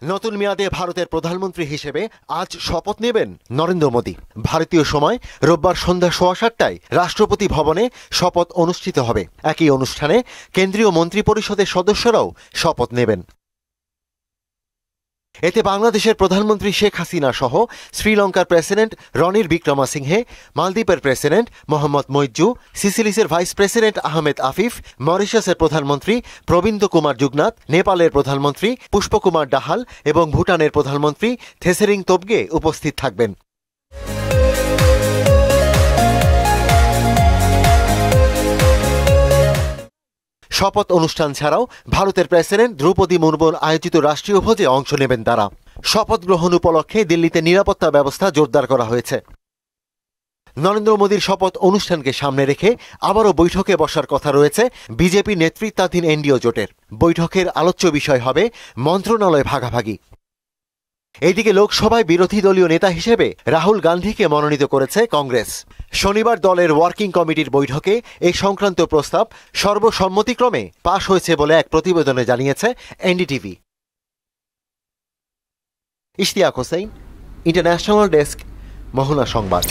নতুন মেয়াদে ভারতের প্রধানমন্ত্রী হিসেবে আজ শপথ নেবেন নরেন্দ্র মোদী। ভারতীয় সময় রোববার সন্ধ্যা 7:15টায় রাষ্ট্রপতি ভবনে শপথ অনুষ্ঠিত হবে। একই অনুষ্ঠানে কেন্দ্রীয় মন্ত্রিপরিষদের সদস্যরাও শপথ নেবেন। এতে বাংলাদেশের প্রধানমন্ত্রী শেখ হাসিনা সহ শ্রীলঙ্কার প্রেসিডেন্ট রনিল বিক্রমাসিংহে, মালদ্বীপের প্রেসিডেন্ট মোহাম্মদ মইজ্জু, সিসিলিসের ভাইস প্রেসিডেন্ট আহমেদ আফিফ, মরিশাসের প্রধানমন্ত্রী প্রবিন্দ কুমার যুগনাথ, নেপালের প্রধানমন্ত্রী পুষ্পকুমার দাহাল এবং ভুটানের প্রধানমন্ত্রী থেসেরিং তোবগে উপস্থিত থাকবেন। শপথ অনুষ্ঠান ছাড়াও ভারতের প্রেসিডেন্ট দ্রৌপদী মুর্মুর আয়োজিত রাষ্ট্রীয় ভোজে অংশ নেবেন তারা। শপথ গ্রহণ উপলক্ষে দিল্লিতে নিরাপত্তা ব্যবস্থা জোরদার করা হয়েছে। নরেন্দ্র মোদীর শপথ অনুষ্ঠানকে সামনে রেখে আবারও বৈঠকে বসার কথা রয়েছে বিজেপি নেতৃত্বাধীন এনডিও জোটের। বৈঠকের আলোচ্য বিষয় হবে মন্ত্রণালয় ভাগাভাগি। এইদিকে লোকসভায় বিরোধী দলীয় নেতা হিসেবে রাহুল গান্ধীকে মনোনীত করেছে কংগ্রেস। শনিবার দলের ওয়ার্কিং কমিটির বৈঠকে এই সংক্রান্ত প্রস্তাব সর্বসম্মতিক্রমে পাশ হয়েছে বলে এক প্রতিবেদনে জানিয়েছে NDTV. Ishtiaq Hossain, international desk, Mohona সংবাদ।